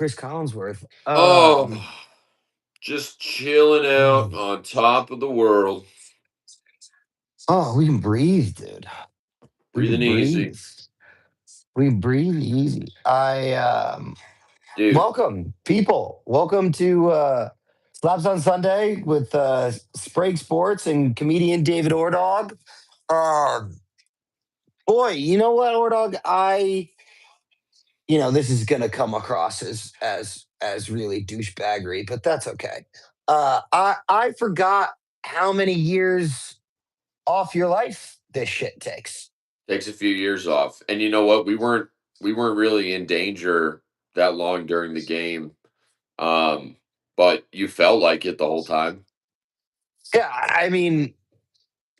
Chris Collinsworth. Oh, just chilling out on top of the world, Oh, we can breathe, dude. We can breathing easy, breathe. We can breathe easy. dude. Welcome, people. Welcome to Slabs on Sunday with Sprague Sports and comedian David Ordog. Uh, Boy, you know what, Ordog? This is gonna come across as really douchebaggery, but that's okay. I forgot how many years off your life this shit takes. Takes a few years off, and you know what? We weren't really in danger that long during the game, um, but you felt like it the whole time. Yeah, I mean,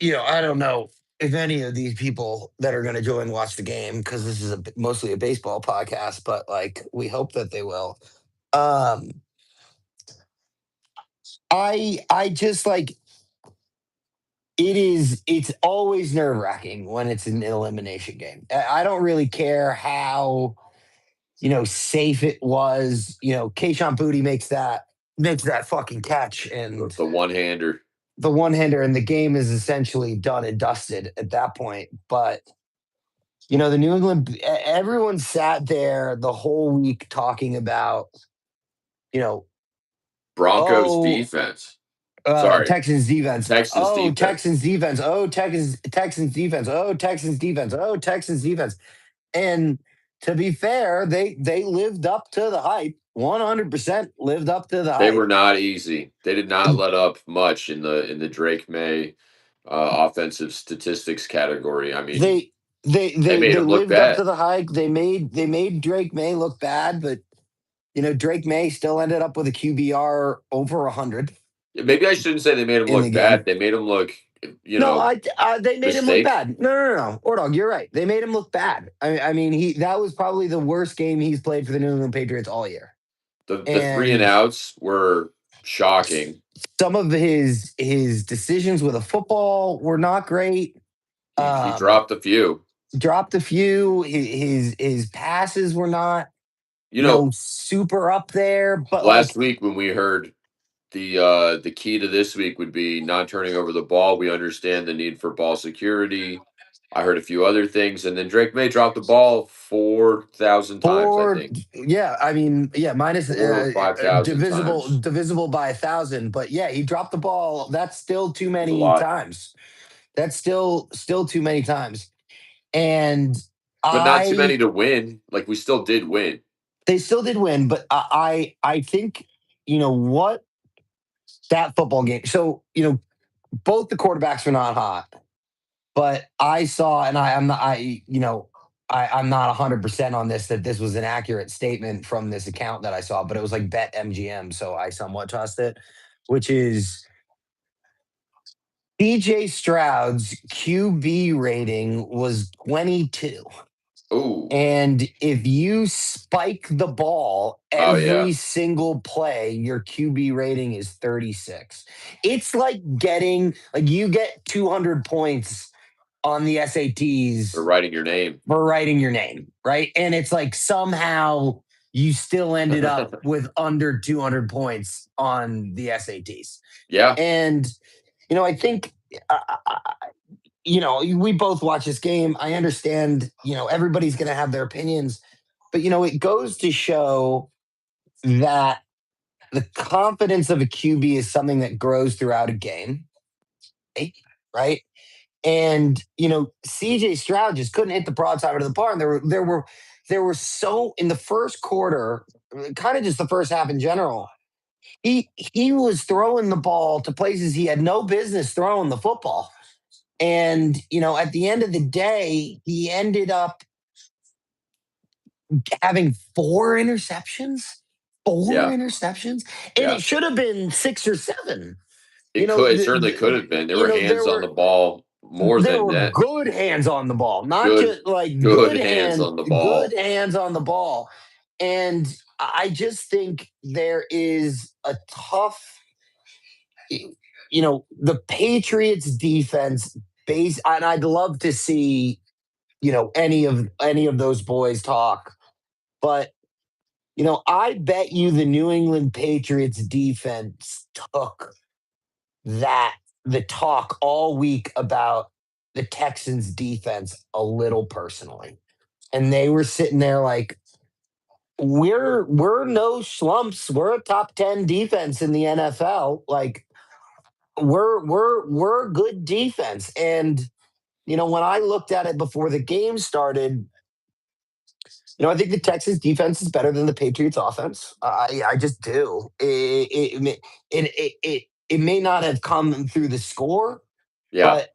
I don't know if any of these people that are going to join watch the game because this is mostly a baseball podcast, but like we hope that they will. Um, I just like it's always nerve wracking when it's an elimination game. I don't really care how safe it was. Keishon Booty makes that fucking catch and The one hander. the one hander, and the game is essentially done and dusted at that point. But the New England, everyone sat there the whole week talking about, you know, Broncos oh, defense. Sorry, Texans defense. Texans Oh, defense. Texans defense. Oh, Texans defense. Oh, Texans defense. Oh, Texans defense. And to be fair, they lived up to the hype. 100% lived up to the They were hype. not easy. They did not let up much in the Drake May offensive statistics category. I mean, They they they they made they him look lived up to bad. the hype. They made Drake May look bad, but Drake May still ended up with a QBR over 100 Maybe I shouldn't say they made him in the look bad. game. They made him look, No, they made him look mistake. bad. No. Ordog, you're right. They made him look bad. I mean, that was probably the worst game he's played for the New England Patriots all year. The three and And outs were shocking. some of his decisions with a football were not great. He Um, dropped a few. Dropped a few. His passes were not You know, super up there, but last like week when we heard the key to this week would be not turning over the ball. We understand the need for ball security. I heard a few other things, and then Drake May dropped the ball 4,000 times. I four, think yeah, I mean, yeah, minus 4 or 5,000 times. divisible by 1,000, but yeah, he dropped the ball. That's still too It was a many lot, times. That's still too many times. And but not too I many to win. Like we still did win. they still did win, but I think what that football game. So both the quarterbacks were not hot, but I saw, and I'm not, I'm not 100% on this that this was an accurate statement from this account that I saw, but it was like Bet MGM, so I somewhat trust it, which is DJ Stroud's QB rating was 22. Oh, And if you spike the ball oh yeah, every single play, your QB rating is 36. It's like you get 200 points on the for SATs writing your name. for writing your name, right? And it's like somehow you still ended up with under 200 points on the SATs. Yeah, And, I think, we both watch this game. I understand, everybody's going to have their opinions, but, it goes to show that the confidence of a QB is something that grows throughout a game, right? And CJ Stroud just couldn't hit the broadside of the barn. There were so in the first quarter, kind of just the first half in general. He was throwing the ball to places he had no business throwing the football. And at the end of the day, he ended up having four interceptions. Four yeah, interceptions, and yeah. it should have been six or seven. It certainly could have been. There were There hands on the were ball more there than were net. good hands on the ball, not Good, just like good hands on the good ball. hands on the ball. And I just think there is a tough, the Patriots defense base, and I'd love to see, any of those boys talk, but I bet you the New England Patriots defense took that the talk all week about the Texans defense a little personally. And they were sitting there like, we're no slumps. We're a top 10 defense in the NFL. Like we're a good defense. And when I looked at it before the game started, I think the Texans defense is better than the Patriots offense. I just do. It may not have come through the score, Yeah, but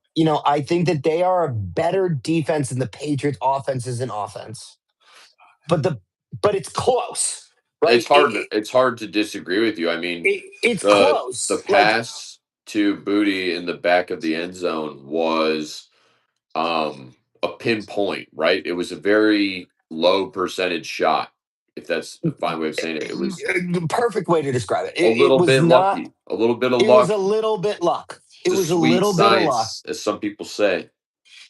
I think that they are a better defense than the Patriots offense is an offense. But it's close, right? it's hard to disagree with you. I mean, It's the close. Like pass to Booty in the back of the end zone was a pinpoint, right? It was a very low percentage shot, if that's a fine way of saying it. It was the perfect way to describe it. a It little was bit not. lucky, a little bit of It was luck. a little bit luck. It It's a was a sweet little bit of luck. science, as some people say.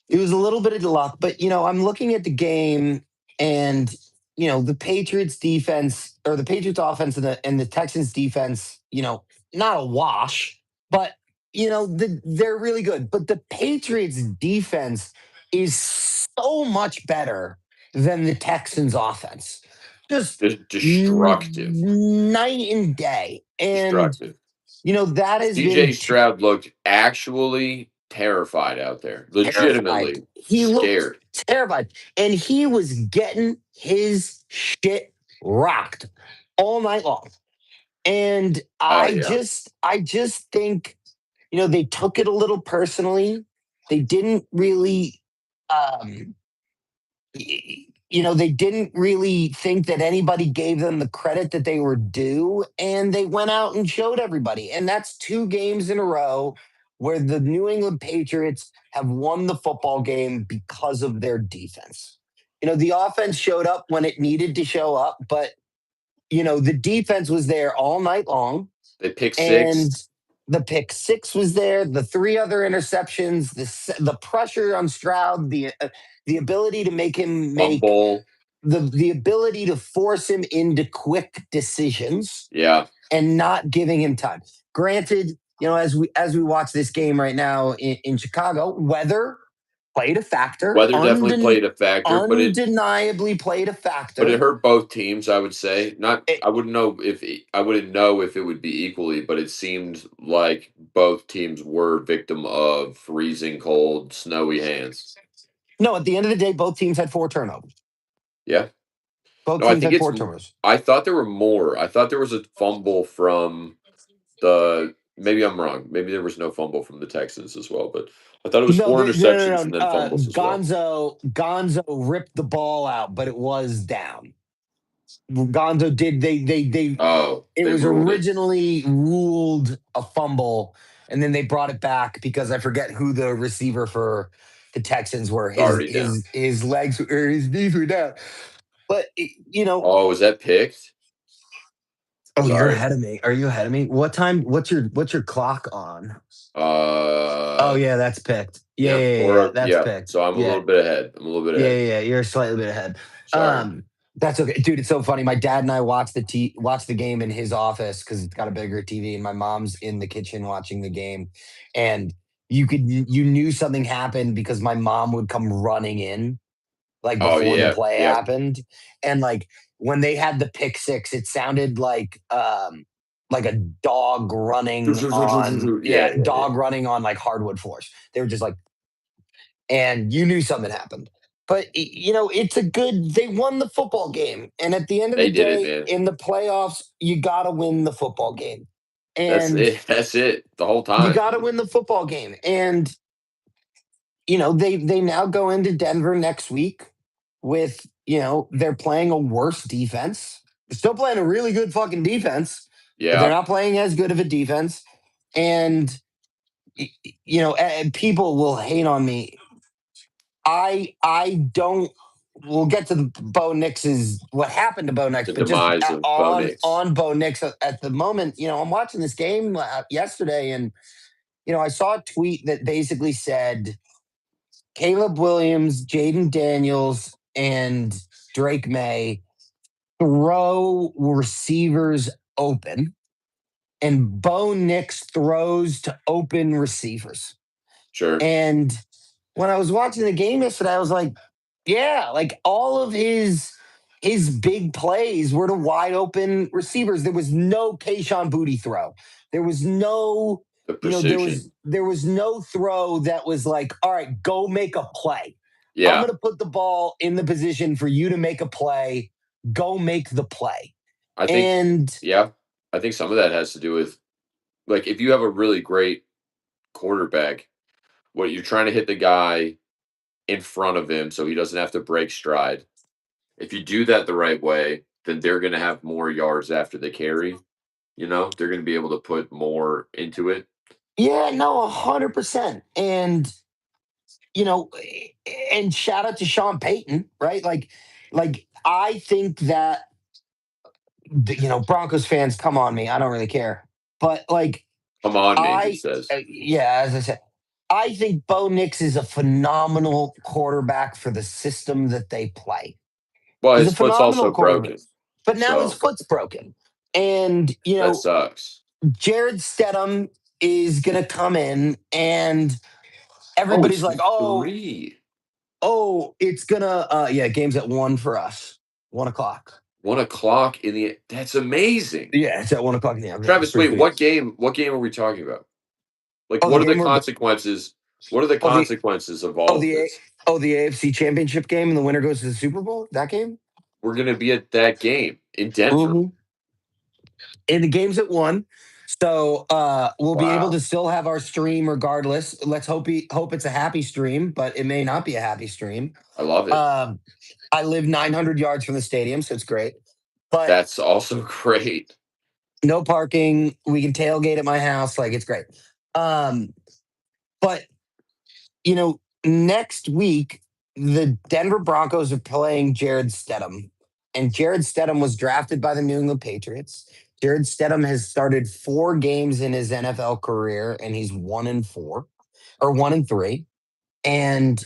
It was a little bit of luck, but I'm looking at the game, and the Patriots defense or the Patriots offense and the Texans defense, not a wash, but they're really good. But the Patriots defense is so much better than the Texans offense. Just Destructive, night and day. And destructive. that has CJ been Stroud looked actually terrified out there, terrified. legitimately He looked scared. terrified, and he was getting his shit rocked all night long. And Oh I just think they took it a little personally. They didn't really, um, they didn't really think that anybody gave them the credit that they were due, and they went out and showed everybody. And that's 2 games in a row where the New England Patriots have won the football game because of their defense. The offense showed up when it needed to show up, but the defense was there all night long, They pick and six, the pick six was there. The 3 other interceptions, the pressure on Stroud, the ability to make him make fumble. the ability to force him into quick decisions Yeah, and not giving him time. Granted, as we watch this game right now in Chicago, weather played a factor. weather definitely played a factor, Undeniably played a but it factor. hurt both teams. I would say not. It, I wouldn't know if it would be equally, but it seemed like both teams were victim of freezing cold, snowy hands. no, at the end of the day, both teams had 4 turnovers. Yeah. Both No, I teams think had it's. 4 turnovers. I thought there were more. I thought there was a fumble from the. Maybe I'm wrong. Maybe there was no fumble from the Texans as well, but I thought it was No, four no, interceptions no, and no. then fumbles as well. Gonzo ripped the ball out, but it was down. Gonzo did. They. Oh, It they was ruled it. originally ruled a fumble, and then they brought it back because I forget who the receiver for the Texans were. It's His already down. his his legs or his knees were down. But Oh, was that picked? oh, you're Sorry. ahead of me. Are you ahead of me? What time? What's your clock on? Oh Uh, yeah, that's picked. Yeah, yeah, yeah, yeah, yeah. or That's yeah. picked. So I'm a Yeah, little bit ahead. I'm a little bit yeah, ahead. yeah, yeah. You're slightly bit ahead. Sorry. That's okay, dude. It's so funny. My dad and I watched the game in his office because it's got a bigger TV, and my mom's in the kitchen watching the game. And you knew something happened because my mom would come running in like Oh before the yeah, play yep. happened, and like when they had the pick six, it sounded like a dog running on Yeah, yeah, yeah, yeah. dog running on like hardwood floors. They were just like, and you knew something happened. But it's a good. They won the football game, and at the end of the They did it, day, man. in the playoffs, you got to win the football game, That's and it. That's it. The whole you time. got to win the football game. And they now go into Denver next week with they're playing a worse defense. They're still playing a really good fucking defense, but they're Yeah. not playing as good of a defense. And and people will hate on me. I don't. We'll get to the Bo Nix's what happened to Bo Nix, The but just demise of Bo on Nix. Bo Nix at the moment. I'm watching this game yesterday, and I saw a tweet that basically said Caleb Williams, Jaden Daniels, and Drake May throw receivers open, and Bo Nix throws to open receivers. Sure. And when I was watching the game yesterday, I was like, yeah, like all of his big plays were to wide open receivers. There was no Kayshawn Booty throw. There was no, The you know, there precision. was there was no throw that was like, all right, go make a play. I'm Yeah. going to put the ball in the position for you to make a play. Go make the play. I think And yeah. I think some of that has to do with, like, if you have a really great quarterback, what you're trying to hit the guy in front of him so he doesn't have to break stride. If you do that the right way, then they're going to have more yards after the carry. They're going to be able to put more into it. yeah, no, 100%. You know, and shout out to Sean Payton, right? Like I think that Broncos fans, come on me, I don't really care, but like Come on, me, he I, says. yeah, as I said, I think Bo Nix is a phenomenal quarterback for the system that they play. Well, He's his a foot's phenomenal also quarterback, broken, but now his so foot's broken, and that sucks. Jared Stedham is going to come in, and Oh, everybody's it's like, week oh, 3. it's gonna yeah, game's at 1 for us, 1 o'clock. 1 o'clock in the. That's amazing. Yeah, it's at 1 o'clock in the afternoon. It's Travis, pretty wait, sweet. what game are we talking about? Like, Oh, the what are the game we're consequences? What are the oh the consequences of oh all of the this? the AFC Championship game, and the winner goes to the Super Bowl. That game. We're going to be at that game in Denver. Mm-hmm. And the game's at 1, so we'll be able Wow. to still have our stream regardless. Let's hope it's a happy stream, but it may not be a happy stream. I love it. Um, I live 900 yards from the stadium, so it's great. But That's also great. no parking. We can tailgate at my house. Like it's great. Um, but next week the Denver Broncos are playing Jared Stedham, and Jared Stedham was drafted by the New England Patriots. Jared Stedham has started 4 games in his NFL career, and he's 1-4 or 1-3. And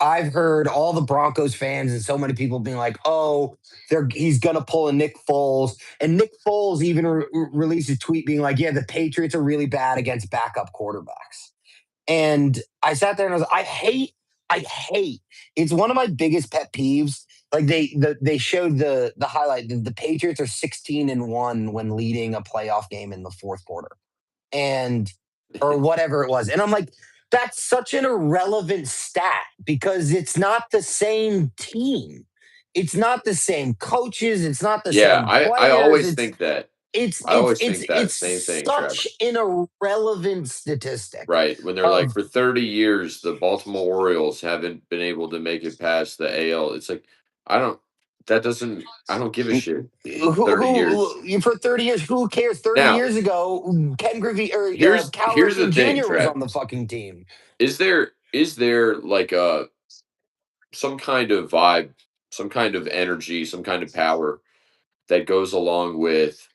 I've heard all the Broncos fans and so many people being like, "Oh, he's gonna pull a Nick Foles." And Nick Foles even released a tweet being like, "Yeah, the Patriots are really bad against backup quarterbacks." And I sat there and I hate. It's one of my biggest pet peeves. Like they showed the highlight. The Patriots are 16-1 when leading a playoff game in the fourth quarter, and or whatever it was. And I'm like, that's such an irrelevant stat because it's not the same team. It's not the same coaches. It's not the Yeah, same I players. always think that. It's I it's always it's think that it's same thing, such Travis. an irrelevant statistic Right. When they're like, of for 30 years, the Baltimore Orioles haven't been able to make it past the AL. It's like, I don't, I don't give a shit. 30 years. for 30 years. Who cares? 30 Now, years ago, Ken Griffey or Cal here's the Ripken thing, Jr. was on the Travis. fucking team. Is there like some kind of vibe, some kind of energy, some kind of power that goes along with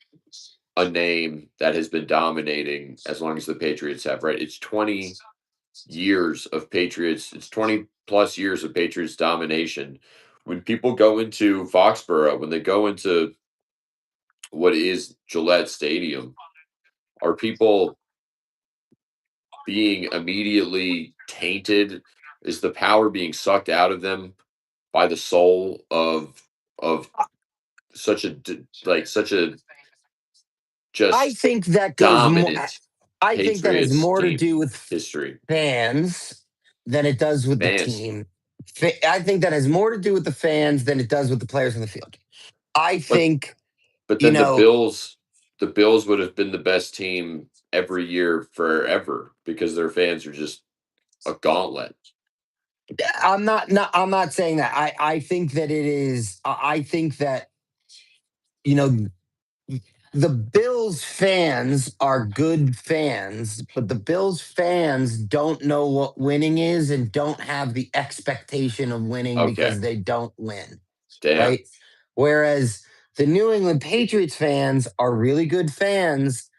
a name that has been dominating as long as the Patriots have, right? It's 20 years of Patriots, it's 20 plus years of Patriots domination. When people go into Foxborough, when they go into what is Gillette Stadium, are people being immediately tainted? Is the power being sucked out of them by the soul of such a I just think that goes more. dominant I think that has Patriots more to team do with history? fans than it does with the Fans. team. I think that has more to do with the fans than it does with the players on the field. I But think, but you then know, The Bills would have been the best team every year forever because their fans are just a gauntlet. I'm not saying that. I think that it is. I think that you know the Bills fans are good fans, but the Bills fans don't know what winning is and don't have the expectation of winning Okay. because they don't win, Damn. right? Whereas the New England Patriots fans are really good fans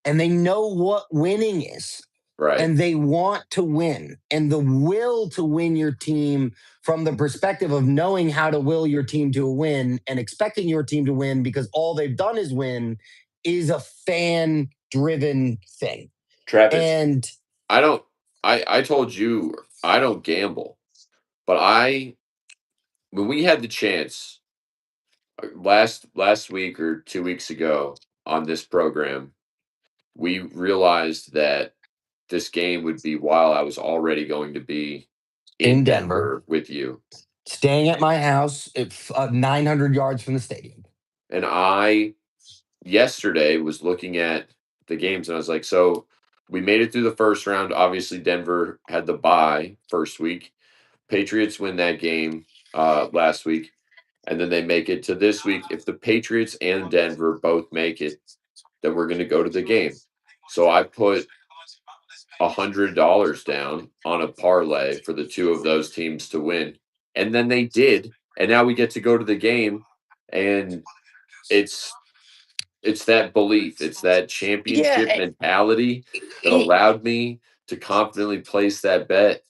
and they know what winning is. Right. and they want to win. And the will to win your team from the perspective of knowing how to will your team to a win and expecting your team to win because all they've done is win is a fan driven thing. Travis, And I don't I told you I don't gamble, but I when we had the chance last week or 2 weeks ago on this program, we realized that this game would be while I was already going to be in in Denver, Denver with you. staying at my house, 900 yards from the stadium. And I yesterday was looking at the games and I was like, so we made it through the first round. Obviously, Denver had the bye first week. Patriots win that game last week, and then they make it to this week. If the Patriots and Denver both make it, then we're going to go to the game. So I put $100 down on a parlay for the two of those teams to win, and then they did. And now we get to go to the game, and it's it's that belief, it's that Yeah, championship mentality that it, allowed me to confidently place that bet.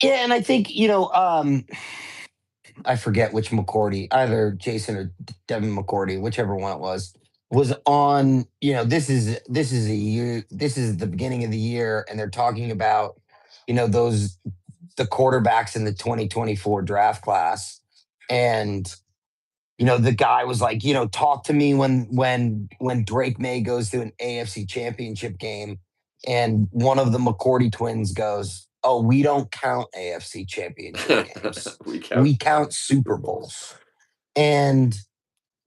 yeah, and I think I forget which McCourty, either Jason or Devin McCourty, whichever one it was on. This is a year. This is the beginning of the year, and they're talking about those the quarterbacks in the 2024 draft class, and the guy was like, talk to me when Drake May goes to an AFC Championship game, and one of the McCourty twins goes, "Oh, we don't count AFC Championship games. We count. We count Super Bowls." And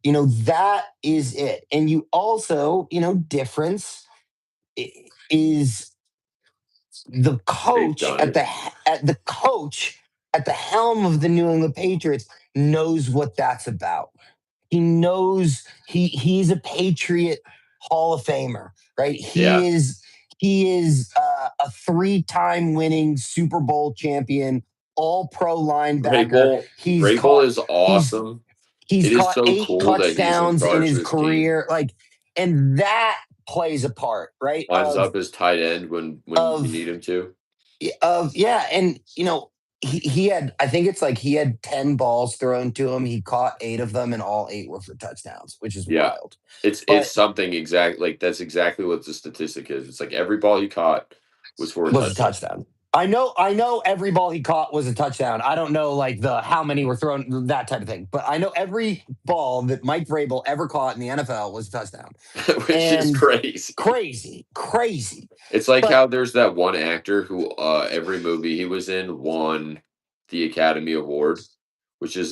that is it. And you also, difference is the They've coach done it. at the coach at the helm of the New England Patriots knows what that's about. He knows he's a Patriot Hall of Famer, right? Yeah. He is a three-time winning Super Bowl champion, all pro linebacker. Vrabel is He's awesome. he's It is caught so eight cool that he's in touchdowns in charge of his this team. career, and that plays a part, right? Lines up as tight end when you Of need him to. yeah, and he had, I think it's like he had 10 balls thrown to him. He caught eight of them, and all eight were for touchdowns, which is Yeah. wild. It's But something exactly like that's exactly what the statistic is. It's like every ball he caught was for a was a touchdown. touchdown. I know every ball he caught was a touchdown. I don't know like the how many were thrown, that type of thing. But I know every ball that Mike Vrabel ever caught in the NFL was a touchdown. Which is And crazy. crazy. It's like But how there's that one actor who every movie he was in won the Academy Award, which is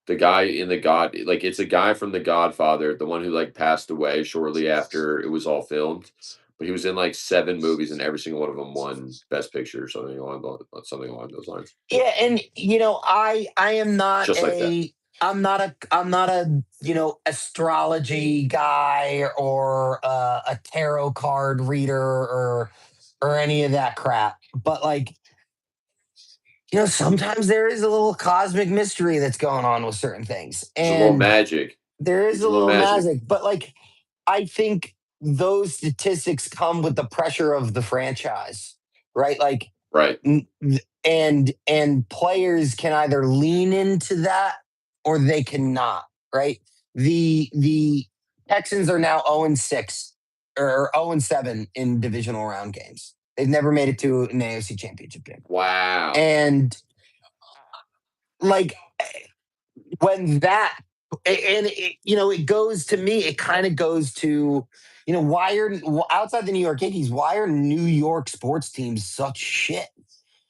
the guy in the God like it's a guy from The Godfather, the one who like passed away shortly after it was all filmed. But he was in like 7 movies and every single one of them won Best Picture or something along those lines. yeah, and I am not Just like that. I'm not a astrology guy or a tarot card reader or any of that crap. But like sometimes there is a little cosmic mystery that's going on with certain things, There's a little and magic. there is There's a a little little magic. magic. But like I think those statistics come with the pressure of the franchise, right? Like Right. and players can either lean into that or they cannot, right? The Texans are now 0-6 or 0-7 in divisional round games. They've never made it to an AFC championship game. Wow. And like when that and it goes to me, it kind of goes to why are outside the New York Yankees, why are New York sports teams such shit?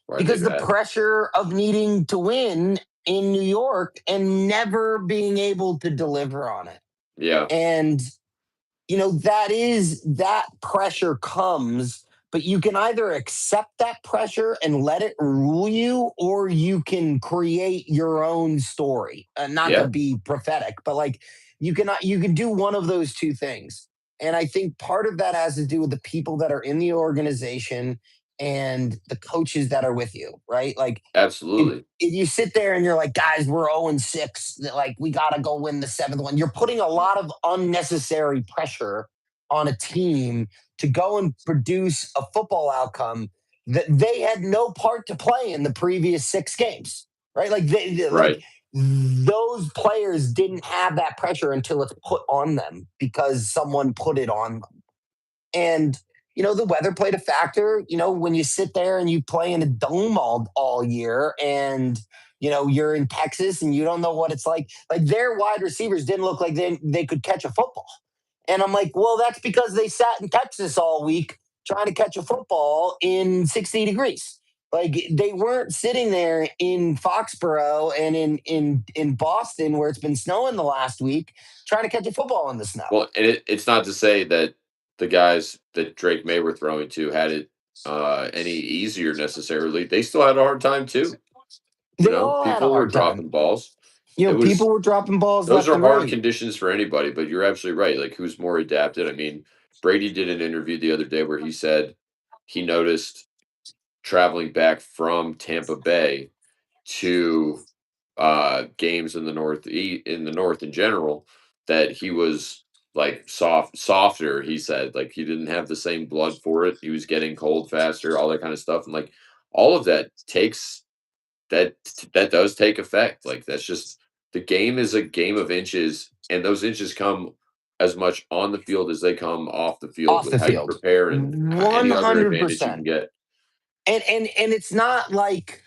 Why are they Because the bad? pressure of needing to win in New York and never being able to deliver on it. Yeah. And that pressure comes, but you can either accept that pressure and let it rule you, or you can create your own story. Not to Yeah. be prophetic, but like you can do one of those two things. And I think part of that has to do with the people that are in the organization and the coaches that are with you, right? Like Absolutely. if you sit there and you're like, guys, we're 0-6, like we gotta go win the seventh one, you're putting a lot of unnecessary pressure on a team to go and produce a football outcome that they had no part to play in the previous 6 games, right? Like Right. those players didn't have that pressure until it's put on them because someone put it on them. And the weather played a factor. When you sit there and you play in a dome all year, and you're in Texas and you don't know what it's like. Like their wide receivers didn't look like they could catch a football. And I'm like, well, that's because they sat in Texas all week trying to catch a football in 60 degrees. Like they weren't sitting there in Foxborough and in Boston where it's been snowing the last week trying to catch a football in the snow. Well, and it's not to say that the guys that Drake May were throwing to had it any easier necessarily. They still had a hard time too. They all had a People were hard time. dropping balls. It was People were dropping balls Those left are and hard right. conditions for anybody, but you're absolutely right. Like, who's more adapted? I mean, Brady did an interview the other day where he said he noticed traveling back from Tampa Bay to games in the north in general, that he was like softer. He said like he didn't have the same blood for it. He was getting cold faster, all that kind of stuff, and like all of that takes that does take effect. Like that's just the game is a game of inches, and those inches come as much on the field as they come off the field Off with the how you field. prepare and any other advantage you can 100%. get. And it's not like,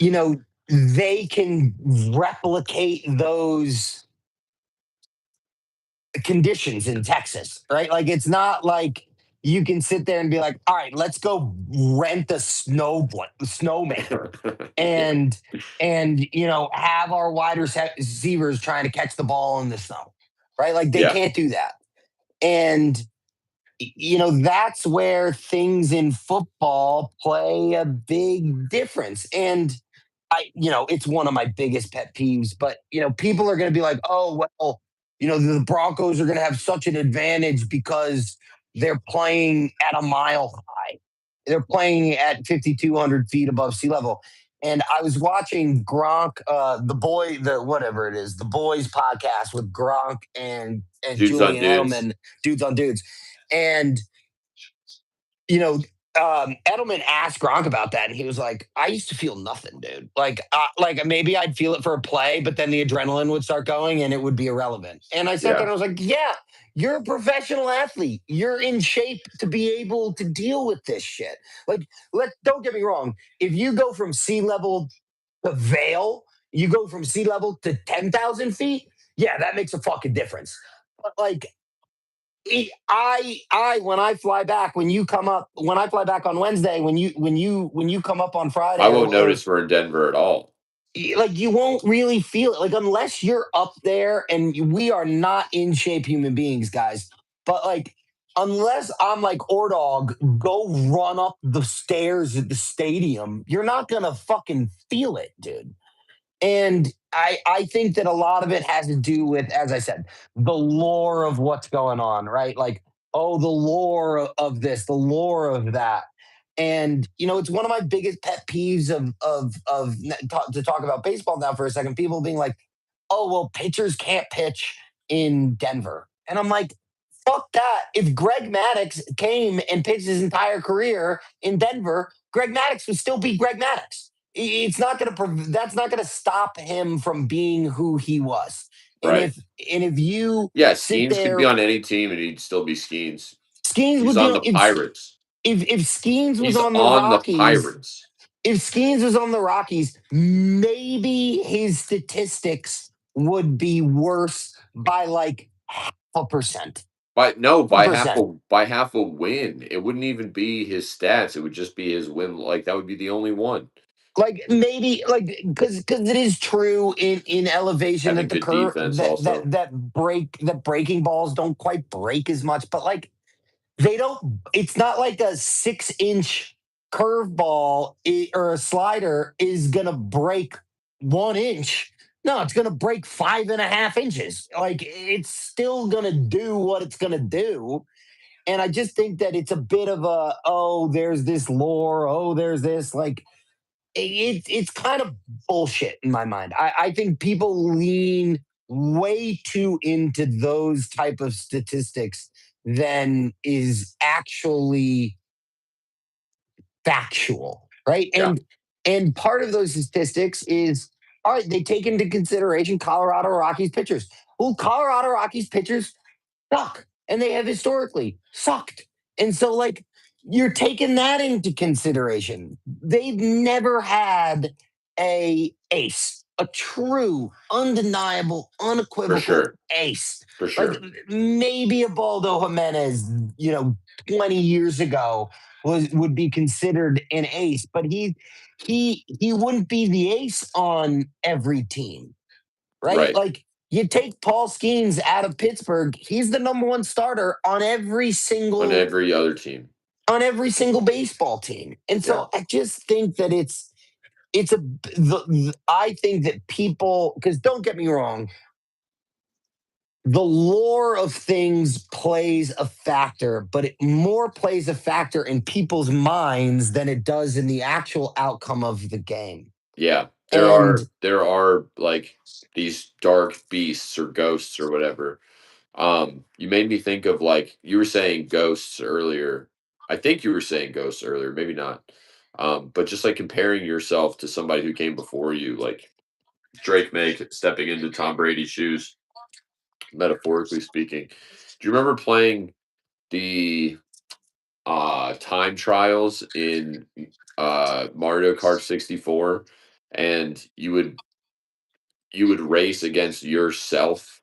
you know, they can replicate those conditions in Texas, right? Like it's not like you can sit there and be like, all right, let's go rent a snowmaker Yeah, and have our wide receivers trying to catch the ball in the snow, right? Like they yeah. can't do that. And that's where things in football play a big difference. And it's one of my biggest pet peeves, but people are going to be like, oh, well, the Broncos are going to have such an advantage because they're playing at a mile high. They're playing at 5,200 feet above sea level. And I was watching Gronk, whatever it is, the boys podcast with Gronk and Dudes on Julian dudes. Edelman, dudes on dudes. And you know, Edelman asked Gronk about that, and he was like, "I used to feel nothing, dude. Like maybe I'd feel it for a play, but then the adrenaline would start going, and it would be irrelevant." And I sat there Yeah. and I was like, "Yeah, you're a professional athlete. You're in shape to be able to deal with this shit. Like, don't get me wrong. If you go from sea level to Vale, you go from sea level to 10,000 feet. Yeah, that makes a fucking difference. But like, when I fly back, when I fly back on Wednesday, when you come up on I Friday, won't or notice we're in Denver at all. like you won't really feel it, like unless you're up there, and we are not in shape human beings, guys. But like, unless I'm like Ordog, go run up the stairs at the stadium, you're not gonna fucking feel it, dude. And I think that a lot of it has to do with, as I said, the lore of what's going on, right? Like, oh, the lore of this, the lore of that. And it's one of my biggest pet peeves to talk about baseball now for a second. People being like, "Oh, well, pitchers can't pitch in Denver," and I'm like, "Fuck that!" If Greg Maddux came and pitched his entire career in Denver, Greg Maddux would still be Greg Maddux. It's not going to. That's not going to stop him from being who he was. And Right. if you Yeah, sit Skeens could there, be on any team and he'd still be Skeens. Skeens He's would be on the Pirates. if Skeens was He's on the on the Rockies. Pirates. If Skeens was on the Rockies, maybe his statistics would be worse by like 0.5%. By no, 1%. by half a win. It wouldn't even be his stats. It would just be his win. Like that would be the only one. Like maybe like because it is true in elevation Having that the good curve defense that also. breaking balls don't quite break as much, but like they don't. It's not like a 6-inch curveball or a slider is gonna break 1 inch. No, it's gonna break 5.5 inches. Like it's still gonna do what it's gonna do. And I just think that it's a bit of a, oh, there's this lore, oh, there's this, like it's kind of bullshit in my mind. I think people lean way too into those type of statistics than is actually factual, right? Yeah, And part of those statistics is all right, they take into consideration Colorado Rockies pitchers. Well, Colorado Rockies pitchers suck, and they have historically sucked. And so, like, you're taking that into consideration. They've never had a ace, a true, undeniable, for unequivocal sure, ace. for Like sure. maybe a Baldo Jimenez, 20 years ago would be considered an ace, but he wouldn't be the ace on every team, right? Right. Like you take Paul Skeens out of Pittsburgh, he's the number one starter On every other team. on every single baseball team. And Yeah. so I just think that I think that people, because don't get me wrong, the lore of things plays a factor, but it more plays a factor in people's minds than it does in the actual outcome of the game. Yeah. And There are like these dark beasts or ghosts or whatever. You made me think of like you were saying ghosts earlier. I think you were saying ghosts earlier, maybe not. But just like comparing yourself to somebody who came before you, like Drake May stepping into Tom Brady's shoes, metaphorically speaking. Do you remember playing the time trials in Mario Kart 64, and you would race against yourself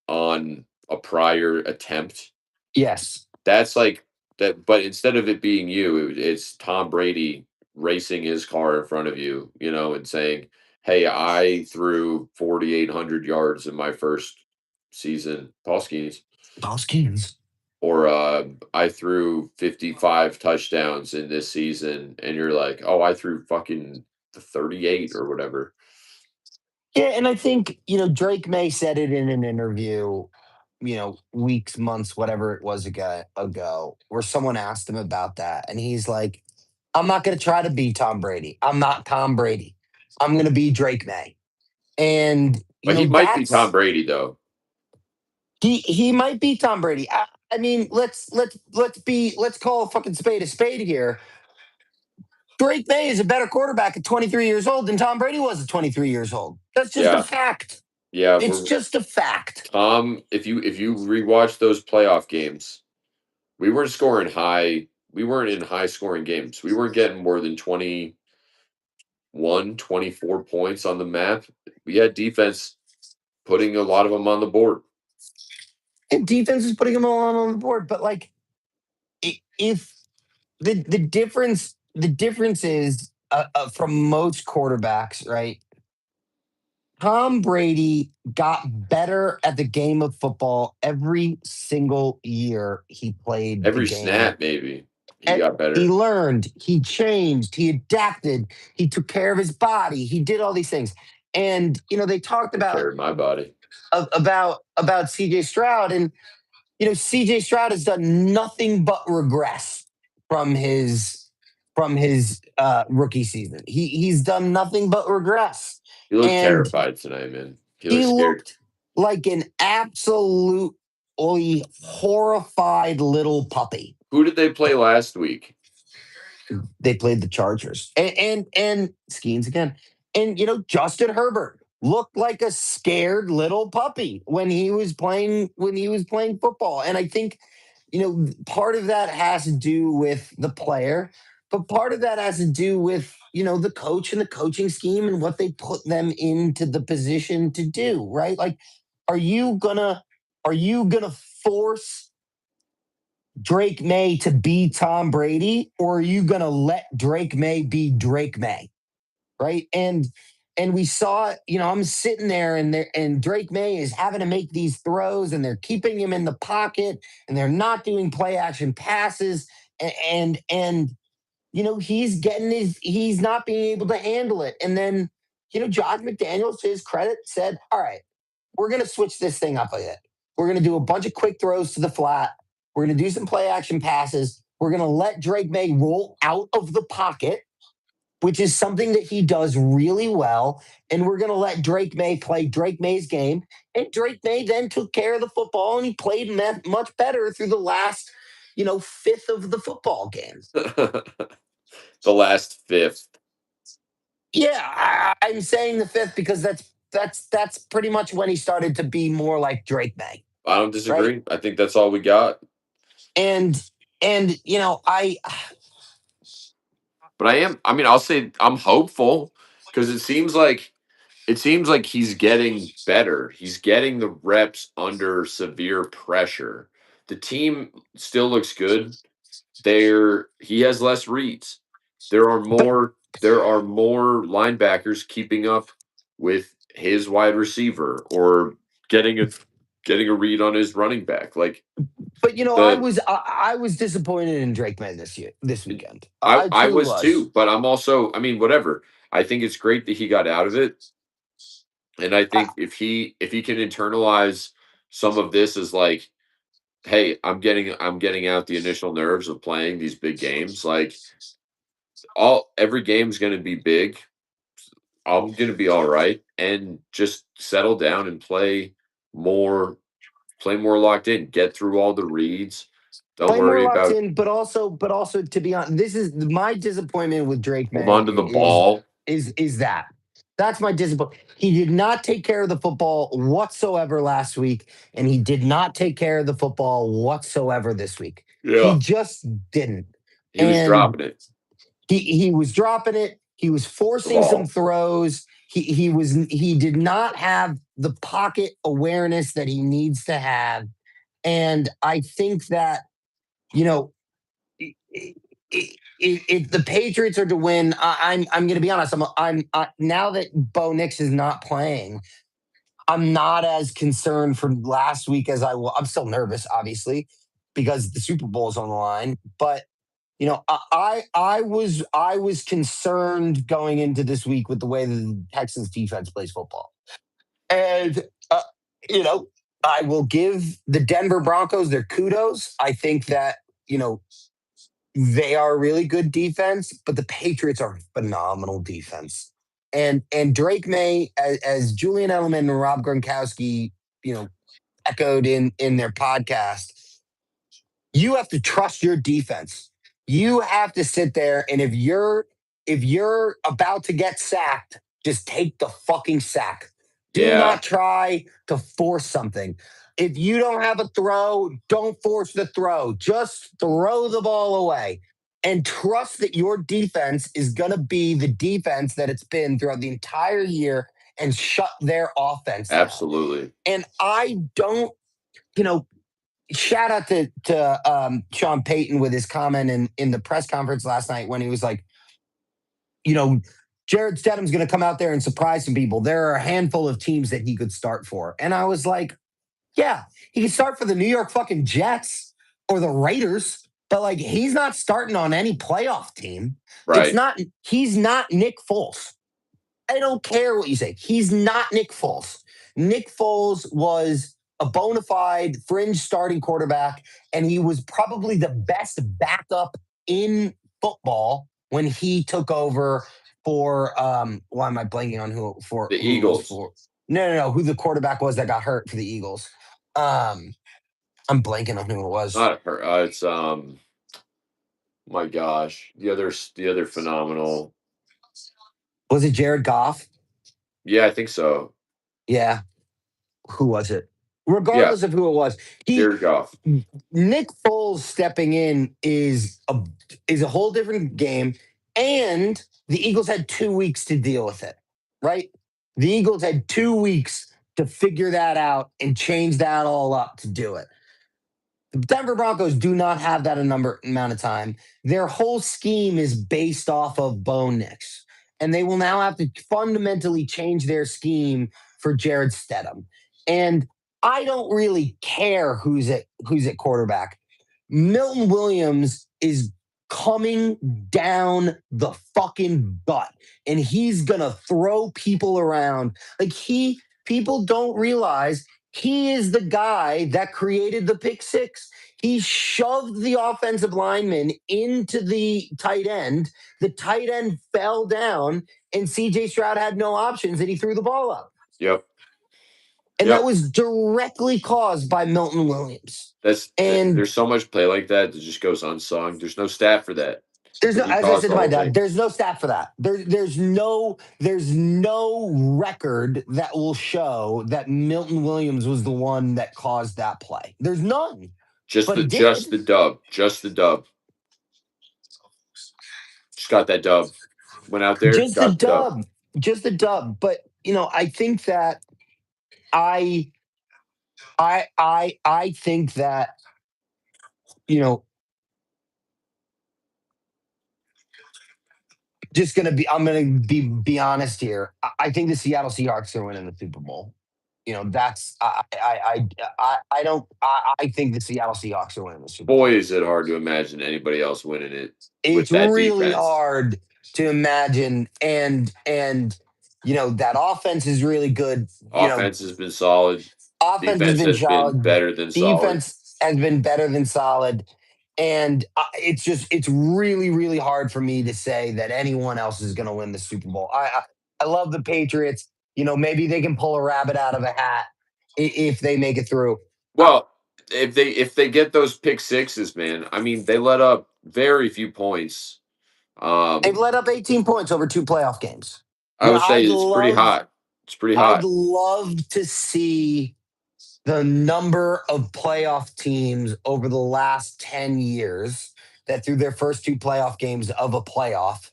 on a prior attempt? yes, That's like that, but instead of it being you, it's Tom Brady racing his car in front of you, and saying, "Hey, I threw 4,800 yards in my first season, Paul Skeens," Paul Skeens. or "I threw 55 touchdowns in this season," and you're like, "Oh, I threw fucking 38 or whatever." Yeah, and I think, Drake May said it in an interview, weeks, months, whatever it was ago, where someone asked him about that. And he's like, I'm not going to try to be Tom Brady. I'm not Tom Brady. I'm going to be Drake May. And, But he might be Tom that's, Brady though. he might be Tom Brady. I mean, let's call a fucking spade a spade here. Drake May is a better quarterback at 23 years old than Tom Brady was at 23 years old. That's just a Yeah, fact. yeah. It's just a fact. Tom, if you rewatch those playoff games, we weren't scoring high. We weren't in high scoring games. We weren't getting more than 21, 24 points on the map. We had defense putting a lot of them on the board. And defense is putting them all on the board. But like, if the difference is from most quarterbacks, right? Tom Brady got better at the game of football every single year he played the Every game. snap, maybe he And got he better. learned, he changed, he adapted, he took care of his body, he did all these things. And they talked Take care of my body. about CJ Stroud, and CJ Stroud has done nothing but regress from his rookie season. He's done nothing but regress, He looked and terrified tonight, man. He he looked scared. looked like an absolutely horrified little puppy. Who did they play last week? They played the Chargers and Skeens again, and Justin Herbert looked like a scared little puppy when he was playing football, and I think part of that has to do with the player, but part of that has to do with the coach and the coaching scheme and what they put them into the position to do, right? Like, are you gonna force Drake May to be Tom Brady, or are you gonna let Drake May be Drake May? Right. And we saw it, I'm sitting there, and Drake May is having to make these throws, and they're keeping him in the pocket, and they're not doing play action passes, and he's not being able to handle it. And then, Josh McDaniels, to his credit, said, all right, we're gonna switch this thing up a bit. We're gonna do a bunch of quick throws to the flat. We're gonna do some play action passes. We're gonna let Drake May roll out of the pocket, which is something that he does really well. And we're going to let Drake May play Drake May's game. And Drake May then took care of the football and he played much better through the last, fifth of the football game. The last fifth. Yeah, I'm saying the fifth because that's pretty much when he started to be more like Drake May. I don't Right. disagree. I think that's all we got. And But I'll say I'm hopeful because it seems like he's getting better. He's getting the reps under severe pressure. The team still looks good. He has less reads. There are but more linebackers keeping up with his wide receiver or getting a getting a read on his running back. Like I the was disappointed in Drake May this weekend. I I truly was was. too, but I'm also whatever. I think it's great that he got out of it. And I I, think if he can internalize some of this as like, hey, I'm getting out the initial nerves of playing these big games. Like every game's gonna be big. I'm gonna be all right, and just settle down and play more locked in. Get through all the reads. Don't Play more worry locked about in, but also to be honest, this is my disappointment with Drake hold May on to the ball. is that that's my disappointment. He did not take care of the football whatsoever last week, and he did not take care of the football whatsoever this week. He Yeah, just didn't, he was and dropping it. he was dropping it. He was The forcing some ball. throws. He did not have the pocket awareness that he needs to have, and I think that you know if the Patriots are to win, I'm going to be honest. Now that Bo Nix is not playing, I'm not as concerned for last week as I was. I'm still nervous, obviously, because the Super Bowl is on the line. But I was concerned going into this week with the way the Texans defense plays football, and you know I will give the Denver Broncos their kudos. I think that you know they are a really good defense, but the Patriots are phenomenal defense. And Drake May, as Julian Edelman and Rob Gronkowski, you know, echoed in their podcast, you have to trust your defense. You have to sit there, and if you're about to get sacked, just take the fucking sack. Do Yeah, not try to force something. If you don't have a throw, don't force the throw. Just throw the ball away and trust that your defense is going to be the defense that it's been throughout the entire year and shut their offense down. absolutely. And I don't, you know, shout out to Sean Payton with his comment in the press conference last night when he was like, Jared Stedham's going to come out there and surprise some people. There are a handful of teams that he could start for. And I was like, yeah, he could start for the New York fucking Jets or the Raiders, but like he's not starting on any playoff team. Right. He's not Nick Foles. I don't care what you say. He's not Nick Foles. Nick Foles was a bona fide fringe starting quarterback, and he was probably the best backup in football when he took over for why am I blanking on The who it was Eagles. for? No, who the quarterback was that got hurt for the Eagles. Um I'm blanking on who it was. Not her. It's my gosh. The other phenomenal. Was it Jared Goff? Yeah, I think so. Yeah. Who was it? Yeah, Regardless of who it was, he Jared Goff. Nick Foles stepping in is a whole different game, and the Eagles had 2 weeks to deal with it. Right? The Eagles had 2 weeks to figure that out and change that all up to do it. The Denver Broncos do not have that amount of time. Their whole scheme is based off of Bo Nix, and they will now have to fundamentally change their scheme for Jared Stedham. And I don't really care who's at quarterback. Milton Williams is coming down the fucking butt, and he's gonna throw people around. People don't realize He is the guy that created the pick six. He shoved the offensive lineman into the tight end. The tight end fell down, and CJ Stroud had no options, and he threw the ball up. Yep. And that Yep. was directly caused by Milton Williams. And There's so much play like that just goes unsung. There's no stat for that, there's no, but he as I caused said the to my whole dad, thing. there's no stat for that. There's no record that will show that Milton Williams was the one that caused that play. There's none. Just But he the did. just the dub. Just the dub. Just got that dub. Went out there, Just the got the dub. dub. Just the dub. But I think that I I think that, you know, I'm gonna be honest here. I think the Seattle Seahawks are winning the Super Bowl. That's I don't I think the Seattle Seahawks are winning the Super Boy, Bowl. is it hard to imagine anybody else winning it with It's that really defense. hard to imagine, and that offense is really good. Offense has been solid. Offense has Defense been has been solid. better than solid. Defense has been better than solid. And it's really, really hard for me to say that anyone else is going to win the Super Bowl. I love the Patriots. Maybe they can pull a rabbit out of a hat if they make it through. Well, if they get those pick sixes, man, I mean they let up very few points. They've Um, let up 18 points over two playoff games. I would say I'd it's pretty love, hot. It's pretty I'd hot. love to see the number of playoff teams over the last 10 years that through their first two playoff games of a playoff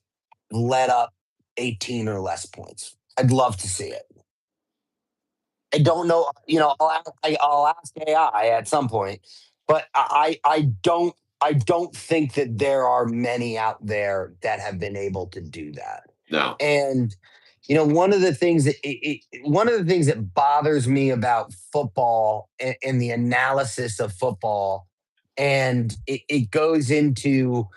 let up 18 or less points. I'd love to see it. I don't know, I'll ask AI at some point, but I don't think that there are many out there that have been able to do that. No, And one of the things that bothers me about football and the analysis of football, and it goes into,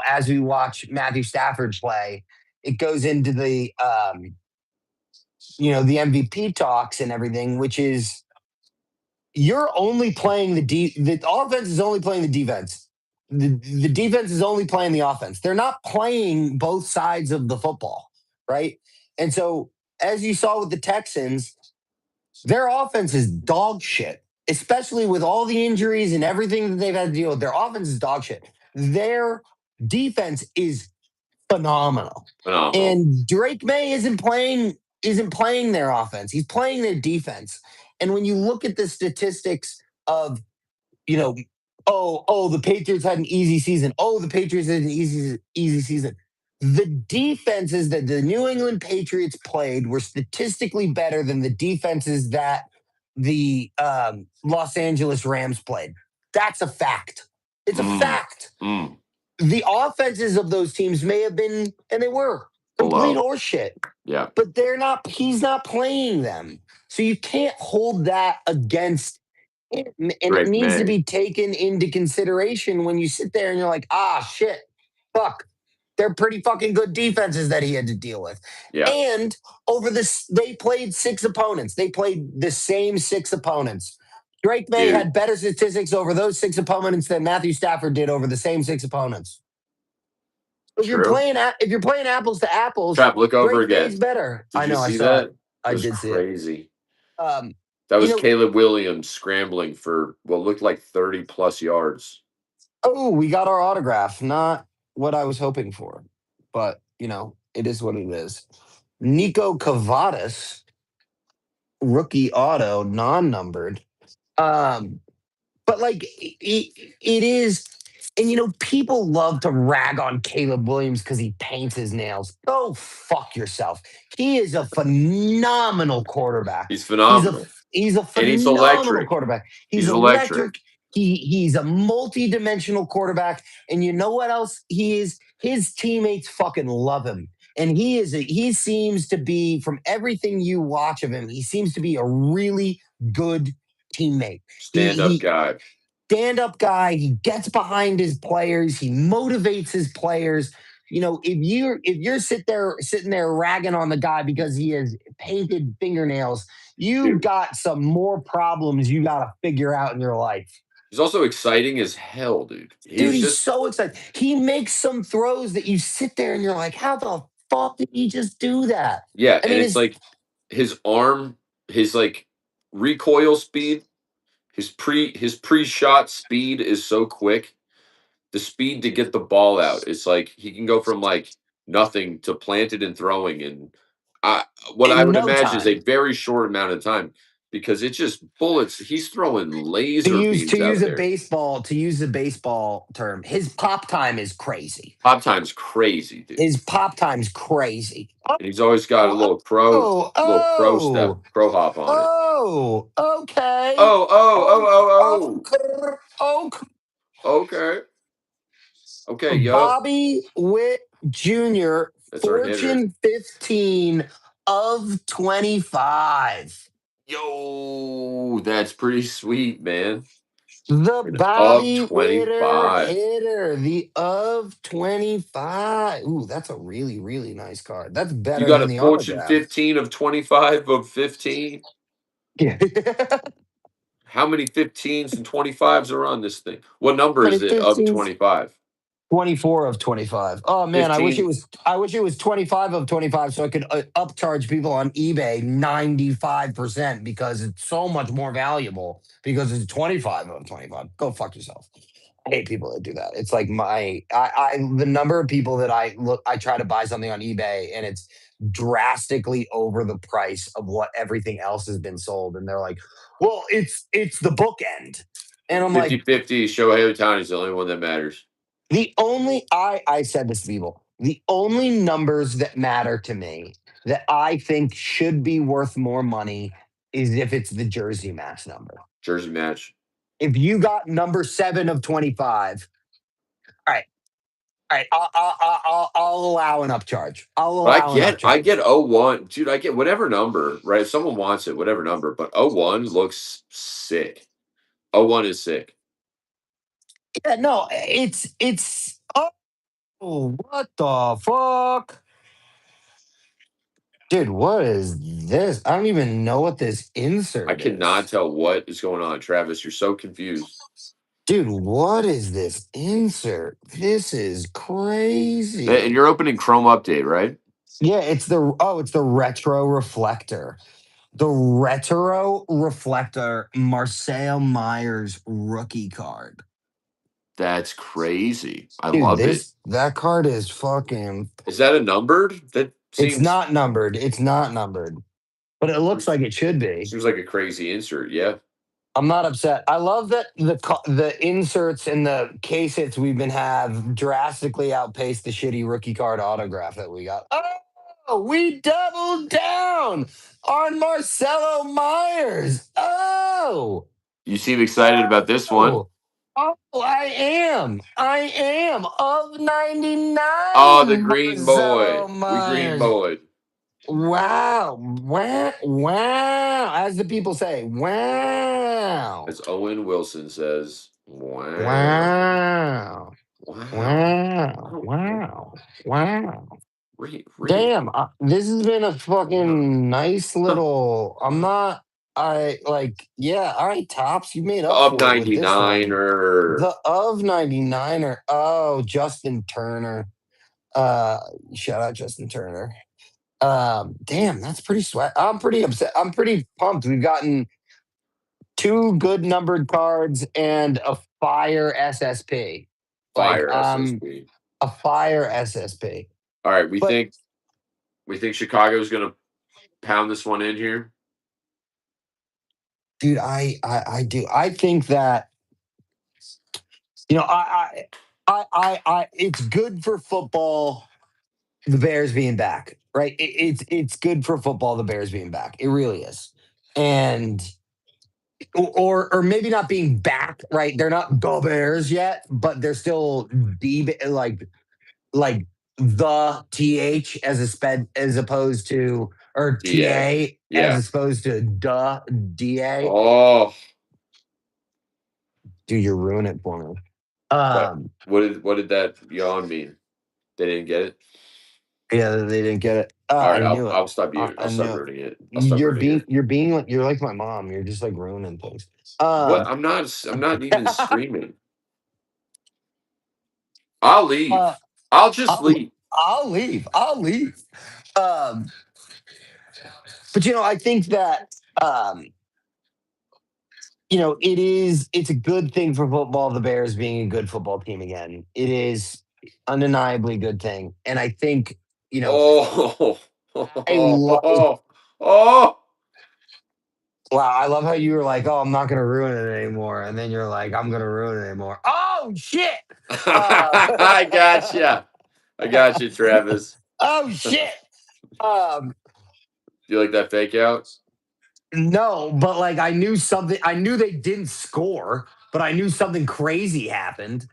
as we watch Matthew Stafford play, it goes into the MVP talks and everything, which is you're only playing the offense is only playing the defense. The defense is only playing the offense. They're not playing both sides of the football, right? And so, as you saw with the Texans, their offense is dog shit, especially with all the injuries and everything that they've had to deal with. Their offense is dog shit. Their defense is phenomenal. phenomenal. And Drake May isn't playing their offense. He's playing their defense. And when you look at the statistics of, you know, the Patriots had an easy season. Oh, the Patriots had an easy season. The defenses that the New England Patriots played were statistically better than the defenses that the Los Angeles Rams played. That's a fact. It's a Mm, fact. mm, The offenses of those teams may have been, and they were, complete below. horseshit, Yeah. but he's not playing them. So you can't hold that against him. And it Drake needs to May. be taken into consideration when you sit there and you're like, shit, fuck. They're pretty fucking good defenses that he had to deal with. Yeah. And they played six opponents. They played the same six opponents. Drake May Dude. had better statistics over those six opponents than Matthew Stafford did over the same six opponents. If you're True. playing apples to apples, Trap, look over Drake again. May's better. Did I you know, I see saw it. that? It I was did see it. crazy. Um, That you was know, Caleb Williams scrambling for what looked like 30 plus yards. we got our autograph. Not what I was hoping for, but it is what it is. Nico Cavadas, rookie auto, non-numbered. But like it is, and people love to rag on Caleb Williams because he paints his nails. Go fuck yourself. He is a phenomenal quarterback. He's He's a phenomenal. he's a And he's phenomenal electric. quarterback. He's He's electric. electric. He's a multi-dimensional quarterback. And you know what else he is? His teammates fucking love him. And he seems to be, from everything you watch of him, he seems to be a really good teammate. Stand up He guy. stand up guy. He gets behind his players. He motivates his players. if you're sitting there ragging on the guy because he has painted fingernails, you Dude, got some more problems you got to figure out in your life. he's also exciting as hell, dude. Dude, He's he's just so excited. He makes some throws that you sit there and you're like, how the fuck did he just do that? yeah, I and mean, it's it's like his arm, his like recoil speed, his pre-shot speed is so quick. The speed to get the ball out, it's like he can go from like nothing to planted and throwing in I what I in would no imagine is a time. very short amount of time because it's just bullets. He's throwing To laser use to beams use out a there. baseball to use a baseball term, his pop time is crazy. Pop time's crazy, dude. His pop time's crazy. And he's always got a Oh, oh, little crow step, oh, crow hop on it. oh, okay. Oh, oh, Oh, oh, oh, oh, oh. Okay. Okay, yo. Bobby Witt Jr., That's our hitter. Fortune 15 of 25. Yo, that's pretty sweet, man. The An of Bobby Witter 25. hitter, the of 25. Ooh, that's a really, really nice card. That's You better got than a the Fortune autograph. 15 of 25 of 15. Yeah. How many 15s and 25s are on this thing? What number is Many it of 15s? 25? 24 of 25. Oh man, I wish it 15. was I wish it was 25 of 25 so I could upcharge people on eBay 95% because it's so much more valuable because it's 25 of 25. Go fuck yourself. I hate people that do that. It's like the number of people that I try to buy something on eBay and it's drastically over the price of what everything else has been sold and they're like, "Well, it's the bookend." And I'm like, 50-50. Shohei Ohtani is the only one that matters. I said this to people. The only numbers that matter to me that I think should be worth more money is if it's the jersey match number. Jersey match. If you got number 7 of 25, all right, all right, I'll allow an upcharge. I'll But allow an I upcharge. get 01. Dude, I get whatever number, right? If someone wants it, whatever number. But 01 looks sick. 01 is sick. Yeah, no, it's what the fuck? Dude, what is this? I don't even know what this I insert cannot is. tell what is going on, Travis. You're so confused. Dude, what is this insert? This is And crazy. you're opening Chrome Update, right? Yeah, it's the retro reflector. The retro reflector Marcel Myers rookie card. That's crazy. I Dude, love it. this that card is fucking Is that a numbered? That it's seems not numbered. It's not numbered. But it looks like it should be. seems like a crazy insert. Yeah. I'm not upset. I love that the inserts and the case hits we've been have drastically outpaced the shitty rookie card autograph that we got. Oh, we doubled down on Marcelo Myers. You seem excited about this one. Oh, oh, I am. I am of Oh, the 99 green Marcelo boy. We green Myers. boy. Wow. Wow. Wow. As the people say, wow. As Owen Wilson says. Wow. Wow. Wow. Wow. Wow. Wow. Wow. Read. Damn. This has been a Wow. fucking nice Huh. little. I'm Wow. not. I like, yeah. All right, Tops. You made The up up for it with this one. 99er. The of 99er. Oh, Justin Turner. Uh, Shout out Justin Turner. Damn, that's pretty sweat. I'm pretty upset. I'm pretty pumped. We've gotten two good numbered cards and a fire SSP. Like Fire SSB. a fire SSP. All right, But we think Chicago's gonna pound this one in here. dude, I do. I think that you know it's good for football. The Bears being back, right? It's good for football. The Bears being back. It really is. And or maybe not being back, right? They're not the Bears yet, but they're still like the th as a sped as opposed to or DA. ta Yeah. as opposed to duh da. Oh, Dude, you're ruining it for me. what Um, what did that yawn mean? They didn't get it. Yeah, they didn't get it. All I right, knew it. I'll stop you. I I'll stop knew it. rooting it. I'll stop rooting it. You're like my mom. You're just like ruining things. What? I'm not. I'm not even screaming. I'll uh, leave. I'll just I'll leave. I'll leave. I'll leave. Um, but I think that um, it's a good thing for football, the Bears being a good football team again. It is undeniably a good thing. And I think, Oh, I like oh, oh. wow, I love how you were like, "Oh, I'm not gonna ruin it anymore," and then you're like, "I'm gonna ruin it anymore." Oh shit! Uh, I gotcha. I got you, Travis. oh shit! Um, Do you like that fake out? no, but like I knew something. I knew they didn't score, but I knew something crazy happened.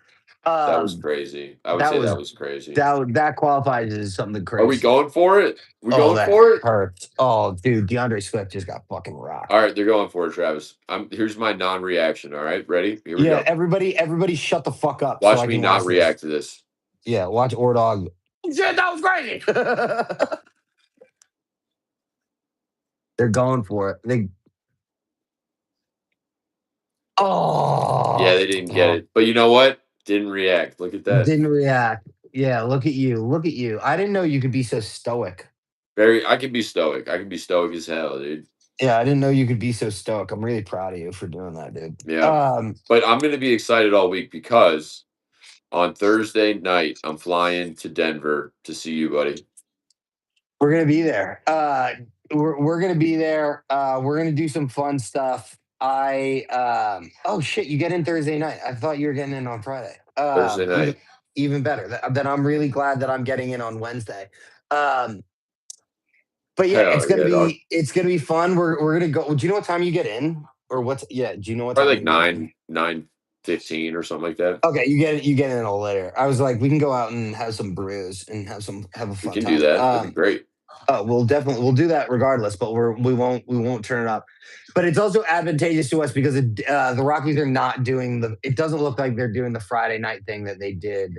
That was Um, crazy. I would that say was that was crazy. that qualifies as something Are we crazy. going for it? We Oh, going that for it? hurts. Oh, dude, DeAndre Swift just got fucking All rocked. right, they're going for it, Travis. Here's my non-reaction. All right, ready? Here we Yeah, go. everybody, shut the fuck up so Watch I me can not watch this. react to this. Yeah, watch Ordog. Shit, that was crazy. They're going for it. Yeah, Oh, they didn't get it. But you know what? Didn't react. Look at that. didn't react. Yeah, look at you. Look at you. I didn't know you could be so stoic. I can be stoic. I can be stoic as hell, dude. Yeah, I didn't know you could be so stoic. I'm really proud of you for doing that, dude. Yeah. But I'm gonna be excited all week because on Thursday night, I'm flying to Denver to see you, buddy. We're gonna be there. We're gonna be there. We're gonna do some fun stuff. Oh shit, you get in Thursday night. I thought you were getting in on Friday. Thursday night. Even better. Then I'm really glad that I'm getting in on Wednesday. Um, but yeah, Hell yeah, dog. it's gonna be fun. We're gonna go. Do you know what time you get in? Or what's yeah, do you know what Probably time like you get in? 9:15 or something like that. Okay, you get in a little later. I was like, we can go out and have some brews and have a We fun can do time. that. That'd be great. We'll do that regardless, but we won't turn it up. But it's also advantageous to us because the Rockies are not doing the. It doesn't look like they're doing the Friday night thing that they did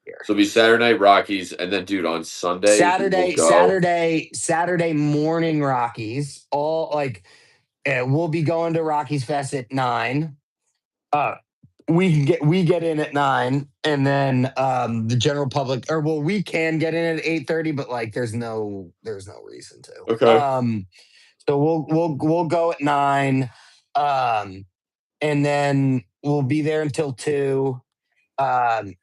here. So it'll be Saturday night Rockies, and then dude, on Sunday we will go. Saturday morning Rockies. All like we'll be going to Rockies Fest at 9. Uh, we get in at 9, and then the general public, or well, we can get in at 8:30, but like there's no reason to. Okay. So we'll go at 9, and then we'll be there until 2.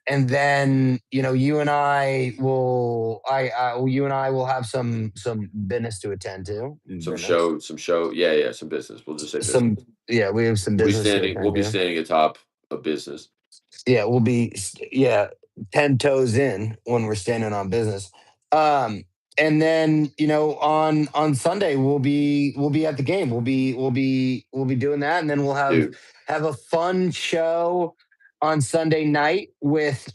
And then you and I will have some business to attend to. Business. Some show. Yeah, yeah, some business. We'll just say business. Some Yeah, we have some business to We'll attend be to. standing atop a business. Yeah, we'll be 10 toes in when we're standing on business. Um, and then on Sunday we'll be at the game. We'll be doing that, and then we'll Dude, have a fun show on Sunday night with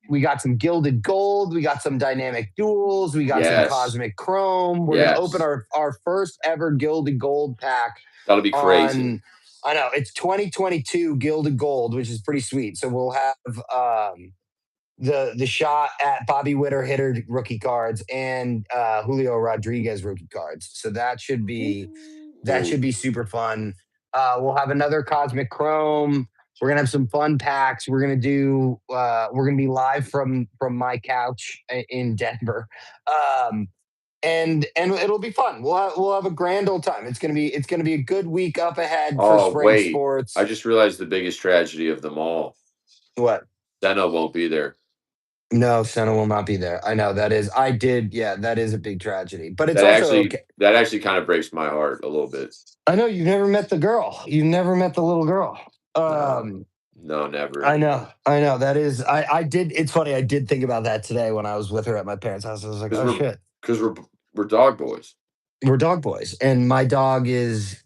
we got some gilded gold, we got some dynamic duels, we got some yes. cosmic chrome. We're gonna open Yes. our first ever gilded gold pack That'll be crazy. on I know it's 2022 Gilded Gold, which is pretty sweet. So we'll have the shot at Bobby Witter hitter rookie cards and Julio Rodriguez rookie cards. So that should be super fun. We'll have another Cosmic Chrome. We're gonna have some fun packs. We're gonna be live from my couch in Denver. And it'll be fun. We'll have a grand old time. It's gonna be a good week up ahead for Oh, spring wait. I sports. just realized the biggest tragedy of them all. What? Senna won't be there. No, Senna will not be there. I know that is. I did. Yeah, that is a big tragedy. But it's also okay. That actually kind of breaks my heart a little bit. I know you've never met the girl. You've never met the little girl. No. No, never. I know. I know. That is. I did. It's funny. I did think about that today when I was with her at my parents' house. I was like, Because oh shit. we're dog boys. We're dog boys, and my dog is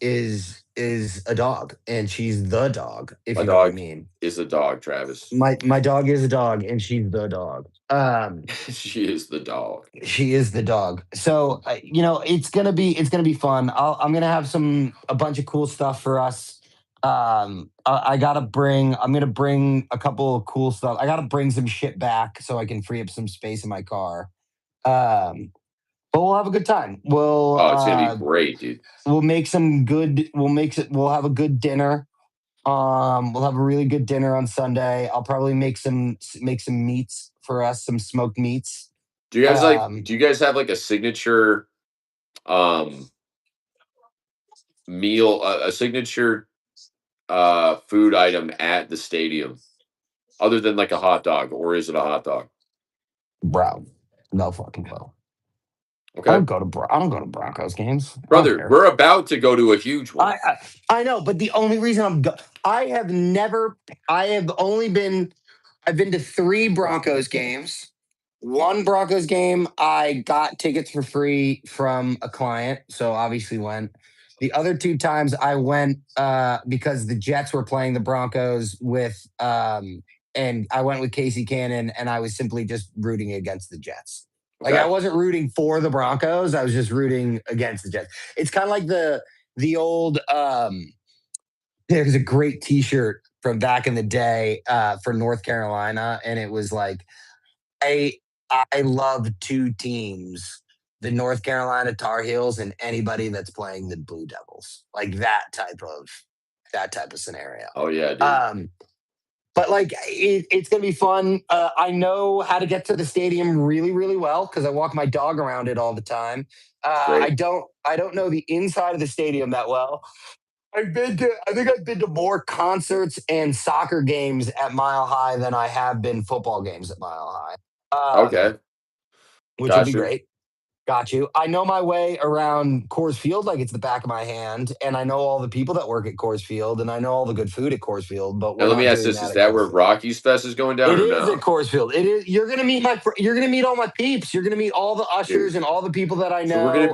a dog, and she's the dog, if My you know what I dog mean. is a dog, Travis. My dog is a dog, and she's the dog. She is the dog. She is the dog. So it's gonna be fun. I'm gonna have a bunch of cool stuff for us I gotta bring. I'm gonna bring a couple of cool stuff. I gotta bring some shit back so I can free up some space in my car. Um, but we'll have a good time. Oh, it's gonna be great, dude. We'll make some good. We'll have a good dinner. We'll have a really good dinner on Sunday. I'll probably make some meats for us, some smoked meats. Do you guys like? Um, Do you guys have like a signature um meal, a signature food item at the stadium, other than like a hot dog, or is it a hot dog? bro, no fucking well. Okay, I don't go to Broncos games. I don't brother, care. we're about to go to a huge one. I know, but the only reason I have never. I have only been. I've been to three Broncos games. One Broncos game, I got tickets for free from a client, so obviously went. The other two times I went because the Jets were playing the Broncos and I went with Casey Cannon, and I was simply just rooting against the Jets. Like I Okay. wasn't rooting for the Broncos, I was just rooting against the Jets. It's kind of like the old there's a great T-shirt from back in the day for North Carolina, and it was like, I I love two teams: the North Carolina Tar Heels and anybody that's playing the Blue Devils, like that type of scenario. Oh yeah, dude. Um, but like it's gonna be fun. I know how to get to the stadium really, really well because I walk my dog around it all the time. Great. I don't know the inside of the stadium that well. I think I've been to more concerts and soccer games at Mile High than I have been football games at Mile High, Okay. which will be Got you. great. Got you. I know my way around Coors Field like it's the back of my hand, and I know all the people that work at Coors Field, and I know all the good food at Coors Field. But And we're let me not ask doing this: that is at that Coors where Field. Rocky's Fest is going down, It or is at no, Coors Field. It is. You're gonna meet all my peeps. You're gonna meet all the ushers dude? and all the people that I So we're gonna know.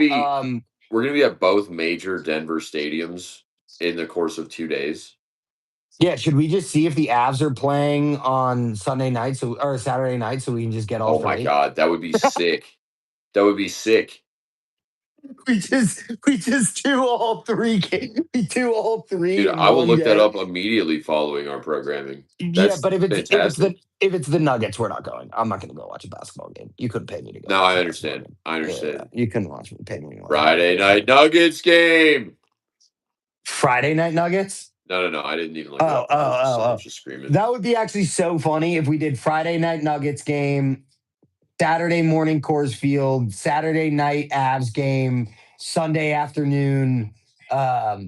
be at both major Denver stadiums in the course of 2 days. Yeah, should we just see if the Avs are playing on Sunday night or Saturday night so we can just get all Oh my three? god, that would be sick. That would be sick, We just do all three. We do all three dude. in I will one look that day. up immediately following our programming. Yeah, That's but fantastic. if it's the Nuggets, we're not going. I'm not going to go watch a basketball game. You couldn't pay me to go No, watch I a basketball understand. game. I Yeah, understand. you couldn't pay me to watch a Friday basketball night game. Nuggets game. Friday night Nuggets. No, no, no. I didn't even look it Oh, up. oh, I oh, was oh. just screaming. That would be actually so funny if we did Friday night Nuggets game, Saturday morning Coors Field, Saturday night Avs game, Sunday afternoon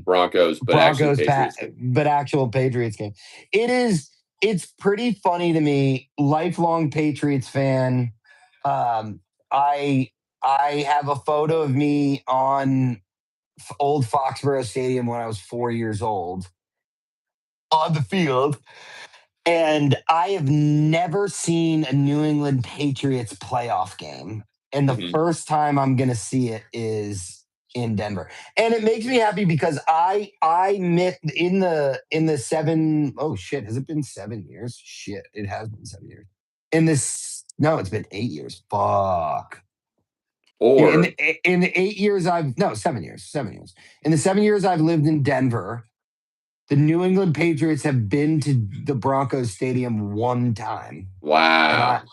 Broncos, but actually Broncos Patriots game. but actual Patriots game. It's pretty funny to me, lifelong Patriots fan. Um I I have a photo of me on old Foxborough Stadium when I was 4 years old on the field. And I have never seen a New England Patriots playoff game. And the Mhm. first time I'm going to see it is in Denver. And it makes me happy because I met in the seven, oh shit, has it been 7 years? Shit, it has been 7 years. In this No, it's been 8 years. Fuck. Yeah, Or in the 8 years I've no 7 years, 7 years. In the 7 years I've lived in Denver, the New England Patriots have been to the Broncos Stadium one time, and I wow,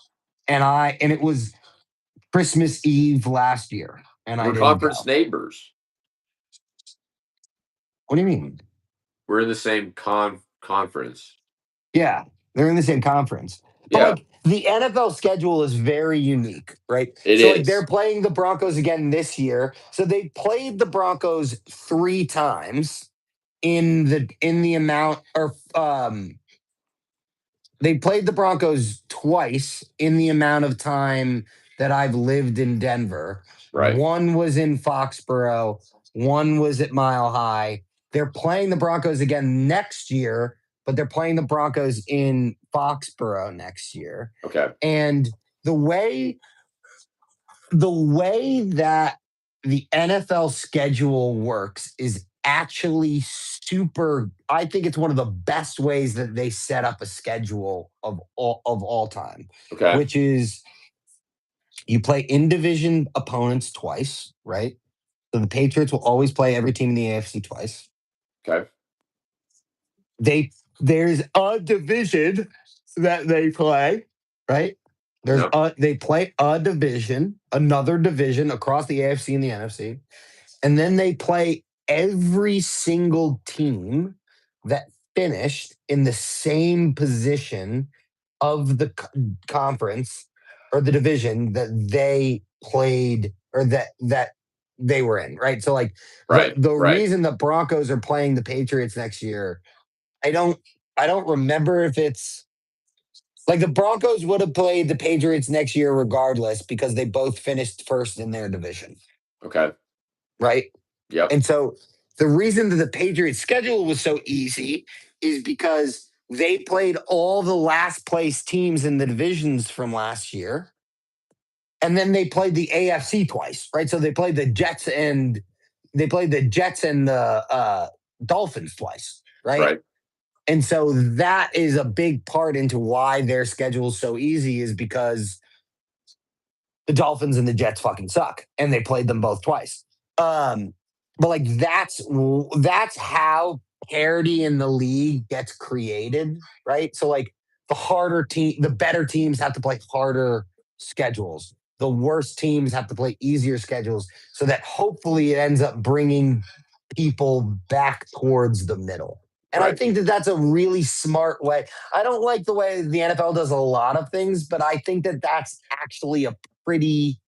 and it was Christmas Eve last year, and I we're didn't conference go. neighbors. What do you mean? We're in the same conference. Yeah, they're in the same conference, but Yeah, like the NFL schedule is very unique, right? it So like they're is. playing the Broncos again this year. So they played the Broncos three times in the amount or they played the Broncos twice in the amount of time that I've lived in Denver. Right. One was in Foxborough, one was at Mile High. They're playing the Broncos again next year, but they're playing the Broncos in Foxborough next year. Okay. And the way the way that the NFL schedule works is actually super. I think it's one of the best ways that they set up a schedule of all time, Okay. which is you play in division opponents twice, right? So the Patriots will always play every team in the AFC twice. Okay. there's a division that they play, right? No. They play a division, another division across the AFC and the NFC, and then they play every single team that finished in the same position of the conference or the division that they played or that they were in, right? So like Right. the Right. reason the Broncos are playing the Patriots next year, I don't I don't remember if it's like the Broncos would have played the Patriots next year regardless because they both finished first in their division, Okay. right? Yep. And so the reason that the Patriots schedule was so easy is because they played all the last place teams in the divisions from last year. And then they played the AFC twice, right? So they played the Jets and the Dolphins twice, right? Right. And so that is a big part into why their schedule is so easy is because the Dolphins and the Jets fucking suck, and they played them both twice. But like that's how parity in the league gets created, right? So like the better teams have to play harder schedules. The worst teams have to play easier schedules, so that hopefully it ends up bringing people back towards the middle. And I Right. think that that's a really smart way. I don't like the way the NFL does a lot of things, but I think that that's actually a pretty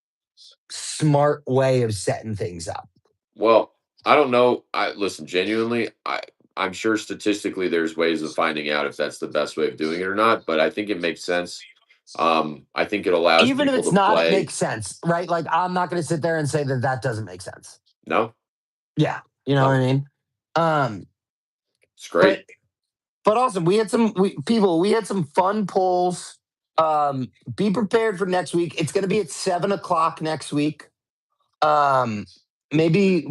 smart way of setting things up. Well, I don't know. I listen, genuinely, I'm sure statistically there's ways of finding out if that's the best way of doing it or not, but I think it makes sense. I think it allows Even if people it's to not, it play. makes sense, right? Like I'm not going to sit there and say that that doesn't make sense. No, Yeah, you know what I no, mean. Um, it's but great. awesome. We had some fun polls. Be prepared for next week. It's going to be at 7 o'clock next week. Um, maybe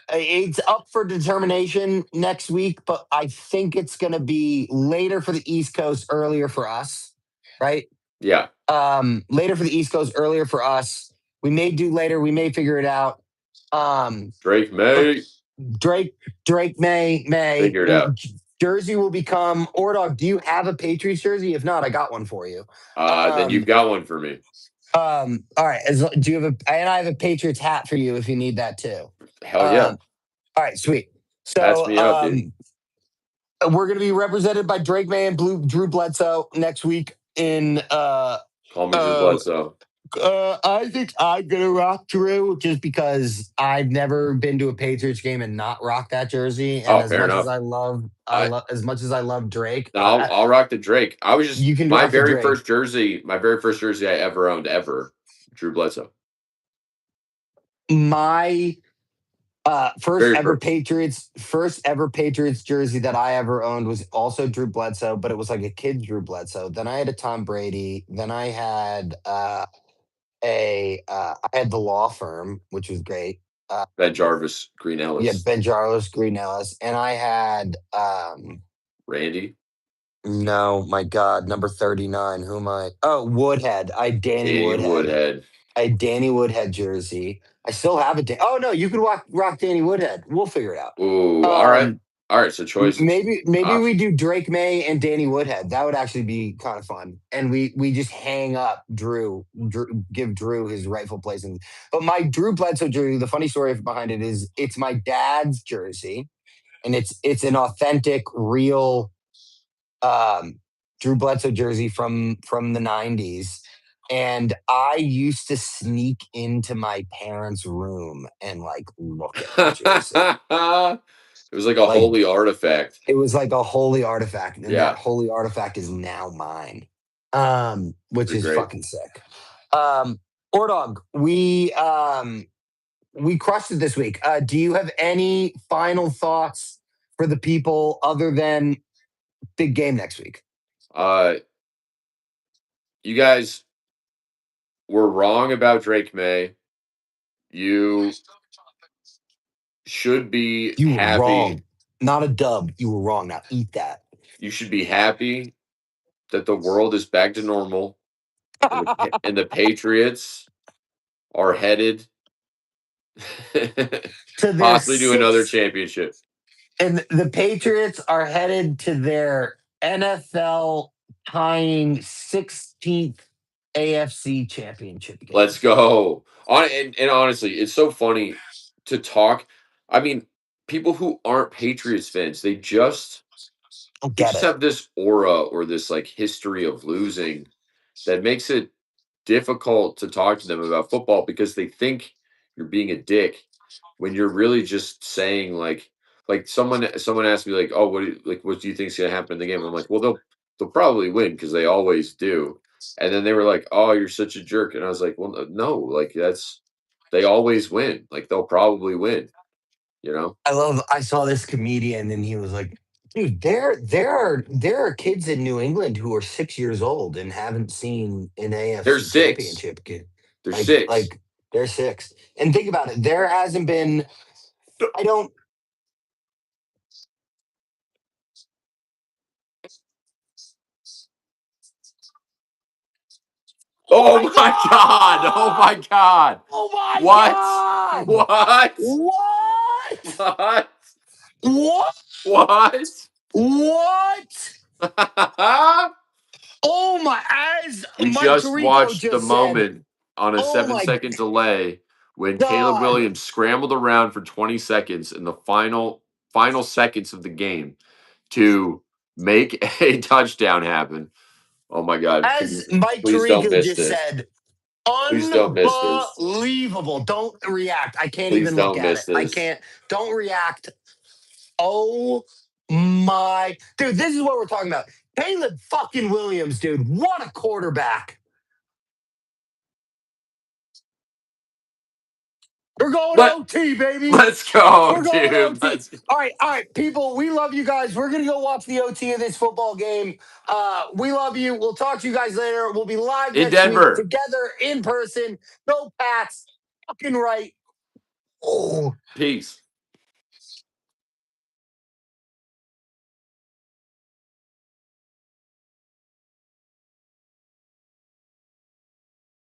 it's up for determination next week, but I think it's going to be later for the East Coast, earlier for us, right? Yeah, Later for the East Coast, earlier for us. We may do later. We may figure it out. Um, Drake but May Drake Drake may figure it out. jersey will become Ordog. Do you have a Patriots jersey? If not, I got one for you. Then you've got one for me. All right. Do you have and I have a Patriots hat for you if you need that too. Hell yeah, Um, all right, sweet. patch So me up, dude. we're gonna be represented by Drake May and Drew Bledsoe next week in Call me Drew uh Bledsoe. I think I'm gonna rock Drew just because I've never been to a Patriots game and not rock that jersey. And Oh, as fair much as enough. I I love as much as I love Drake, no, I'll rock the Drake. I was just you can rock the Drake. my very first jersey I ever owned ever, Drew Bledsoe. My Very first. First ever Patriots jersey that I ever owned was also Drew Bledsoe, but it was like a kid Drew Bledsoe. Then I had a Tom Brady. Then I had I had the law firm, which was great. Ben Jarvis, Green Yeah, Ellis, Ben Jarvis, Green Ellis, and I had Randy, no, my God, number 39. Who am I? Oh, Woodhead. I had Danny Danny Woodhead. Woodhead. I had Danny Woodhead jersey. I still have it. Oh no, you could rock Danny Woodhead. We'll figure it out. Ooh, Um, all right. So choices, maybe we options. do Drake May and Danny Woodhead. That would actually be kind of fun. And we just hang up give Drew his rightful place. But my Drew Bledsoe jersey, the funny story behind it is it's my dad's jersey, and it's an authentic, real Drew Bledsoe jersey from the '90s. And I used to sneak into my parents' room and like look at the jersey. It was like a Like holy artifact. it was like a holy artifact, and that Yeah, holy artifact is now mine. Which pretty is great. fucking sick. Ordog, we crushed it this week. Do you have any final thoughts for the people other than big game next week? Uh, you guys were wrong about Drake May. You should be You were happy. wrong. Not a dub. You were wrong. Now eat that. You should be happy that the world is back to normal and the Patriots are headed To their possibly to another sixth championship. And the Patriots are headed to their NFL tying 16th AFC championship game. Let's go. And honestly, it's so funny to talk. I mean, people who aren't Patriots fans, Don't they get just it. have this aura or this like history of losing that makes it difficult to talk to them about football because they think you're being a dick when you're really just saying like someone asked me like, oh, what do you think's gonna happen in the game? I'm like, well, they'll probably win because they always do. And then they were like, oh, you're such a jerk. And I was like, well, no, like that's they always win. Like they'll probably win, you know? I saw this comedian and he was like, dude, there are kids in New England who are 6 years old and haven't seen an They're AFC six. championship game. They're Like six. like they're six. And think about it. There hasn't been I don't Oh Oh my my god. Oh my god! god. Oh my What? god! What? What? What? What? What? What? Oh my, as We Mike just Tirico watched the just said, moment on a oh 7 my second delay when Caleb God. Williams scrambled around for 20 seconds in the final seconds of the game to make a touchdown happen. Oh my god. As Mike Please don't Tirico miss just this. said, Please don't miss this. unbelievable. Don't react. I can't Please even look don't at it. miss I this. can't. Don't react. Oh my. Dude, this is what we're talking about. Caleb fucking Williams, dude. What a quarterback. We're going to Let OT, baby. let's go, We're going to dude. OT. All right, people. We love you guys. We're gonna go watch the OT of this football game. We love you. We'll talk to you guys later. We'll be live In next week Denver. together in person. Go Pats. Fucking right. Oh. Peace.